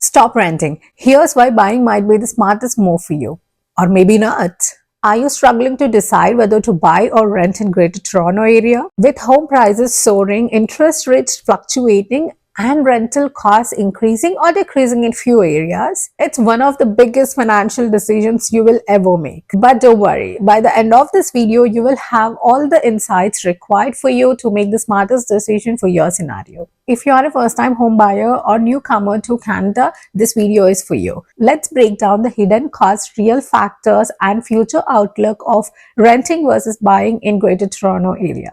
Stop renting. Here's why buying might be the smartest move for you. Or maybe not. Are you struggling to decide whether to buy or rent in Greater Toronto area? With home prices soaring, interest rates fluctuating, and rental costs increasing or decreasing in few areas, it's one of the biggest financial decisions you will ever make. But don't worry, by the end of this video, you will have all the insights required for you to make the smartest decision for your scenario. If you are a first-time home buyer or newcomer to Canada, this video is for you. Let's break down the hidden costs, real factors, and future outlook of renting versus buying in Greater Toronto area.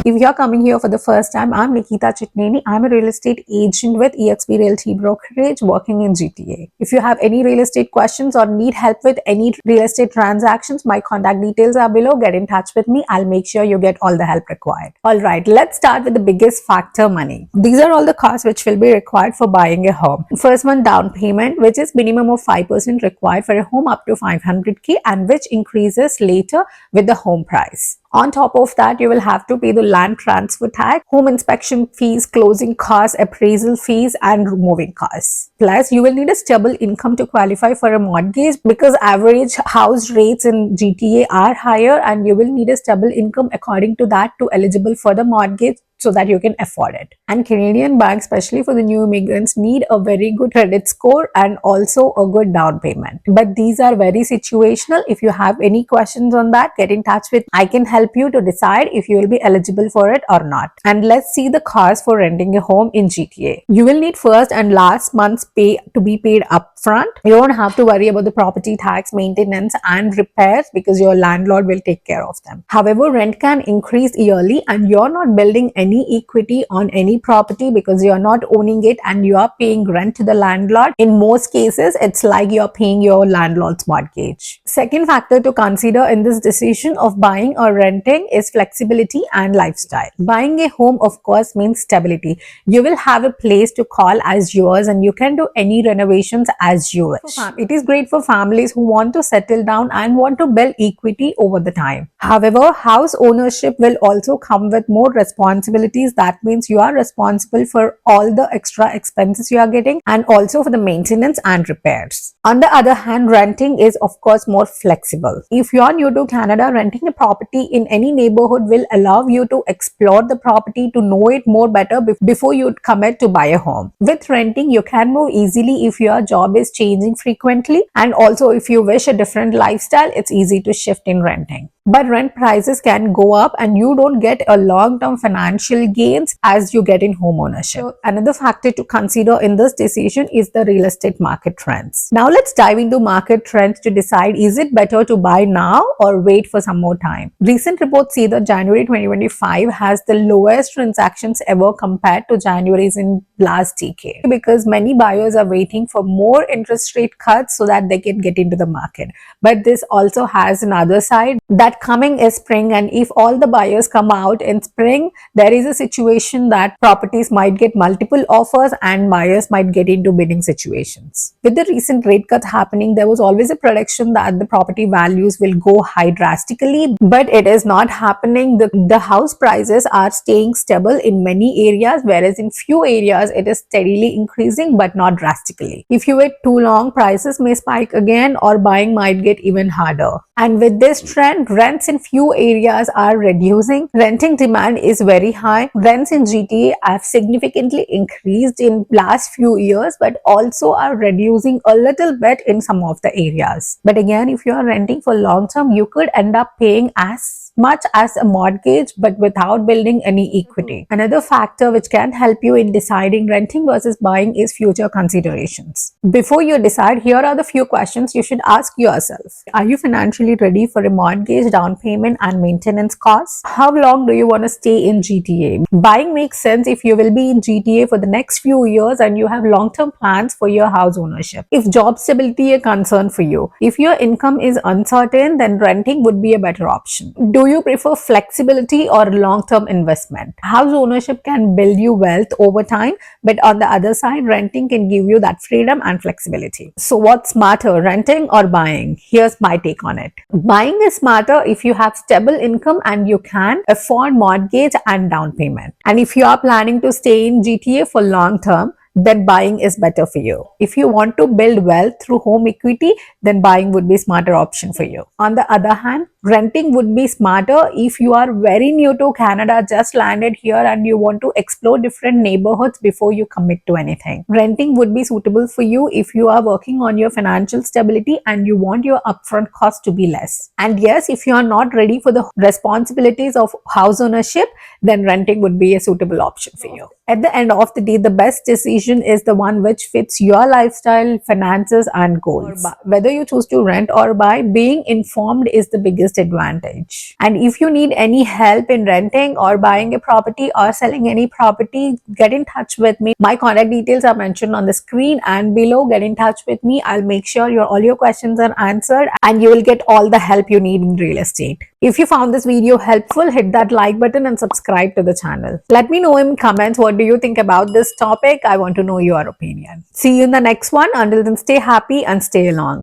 If you're coming here for the first time, I'm Nikita Chitneni. I'm a real estate agent with eXp Realty Brokerage working in GTA. If you have any real estate questions or need help with any real estate transactions, my contact details are below. Get in touch with me. I'll make sure you get all the help required. Alright, let's start with the biggest factor, money. These are all the costs which will be required for buying a home. First one, down payment, which is minimum of 5% required for a home up to 500k and which increases later with the home price. On top of that, you will have to pay the land transfer tax, home inspection fees, closing costs, appraisal fees, and moving costs. Plus, you will need a stable income to qualify for a mortgage because average house rates in GTA are higher and you will need a stable income according to that to eligible for the mortgage so that you can afford it. And Canadian banks, especially for the new immigrants, need a very good credit score and also a good down payment. But these are very situational. If you have any questions on that, get in touch with me. I can help you to decide if you will be eligible for it or not. And let's see the cost for renting a home in GTA. You will need first and last month's pay to be paid upfront. You don't have to worry about the property tax, maintenance, and repairs because your landlord will take care of them. However, rent can increase yearly and you're not building any equity on any property because you're not owning it and you are paying rent to the landlord. In most cases, it's like you're paying your landlord's mortgage. Second factor to consider in this decision of buying or renting is flexibility and lifestyle. Buying a home, of course, means stability. You will have a place to call as yours and you can do any renovations as you wish. It is great for families who want to settle down and want to build equity over the time. However, house ownership will also come with more responsibility. That means you are responsible for all the extra expenses you are getting and also for the maintenance and repairs. On the other hand, renting is of course more flexible. If you are new to Canada, renting a property in any neighborhood will allow you to explore the property, to know it more better before you commit to buy a home. With renting, you can move easily if your job is changing frequently, and also if you wish a different lifestyle, it's easy to shift in renting. But rent prices can go up and you don't get a long-term financial gains as you get in home ownership. So another factor to consider in this decision is the real estate market trends. Now let's dive into market trends to decide, is it better to buy now or wait for some more time? Recent reports see that January 2025 has the lowest transactions ever compared to January's in last decade because many buyers are waiting for more interest rate cuts so that they can get into the market. But this also has another side that coming is spring, and if all the buyers come out in spring, there is a situation that properties might get multiple offers and buyers might get into bidding situations. With the recent rate cuts happening, there was always a prediction that the property values will go high drastically, but it is not happening. The house prices are staying stable in many areas, whereas in few areas it is steadily increasing but not drastically. If you wait too long, prices may spike again or buying might get even harder. And with this trend, rents in few areas are reducing. Renting demand is very high. Rents in GTA have significantly increased in last few years, but also are reducing a little bit in some of the areas. But again, if you are renting for long term, you could end up paying as much as a mortgage but without building any equity. Another factor which can help you in deciding renting versus buying is future considerations. Before you decide, here are the few questions you should ask yourself. Are you financially ready for a mortgage, down payment, and maintenance costs? How long do you want to stay in GTA? Buying makes sense if you will be in GTA for the next few years and you have long-term plans for your house ownership. If job stability is a concern for you, if your income is uncertain, then renting would be a better option. Do Do you prefer flexibility or long-term investment? House ownership can build you wealth over time, but on the other side, renting can give you that freedom and flexibility. So what's smarter, renting or buying? Here's my take on it. Buying is smarter if you have stable income and you can afford mortgage and down payment. And if you are planning to stay in GTA for long term, then buying is better for you. If you want to build wealth through home equity, then buying would be smarter option for you. On the other hand, renting would be smarter if you are very new to Canada, just landed here and you want to explore different neighborhoods before you commit to anything. Renting would be suitable for you if you are working on your financial stability and you want your upfront cost to be less. And yes, if you are not ready for the responsibilities of house ownership, then renting would be a suitable option for you. At the end of the day, the best decision is the one which fits your lifestyle, finances, and goals. Whether you choose to rent or buy, being informed is the biggest advantage. And if you need any help in renting or buying a property or selling any property, get in touch with me. My contact details are mentioned on the screen and below. Get in touch with me. I'll make sure all your questions are answered and you will get all the help you need in real estate. If you found this video helpful, hit that like button and subscribe to the channel. Let me know in comments what do you think about this topic. I want to know your opinion. See you in the next one. Until then, stay happy and stay along.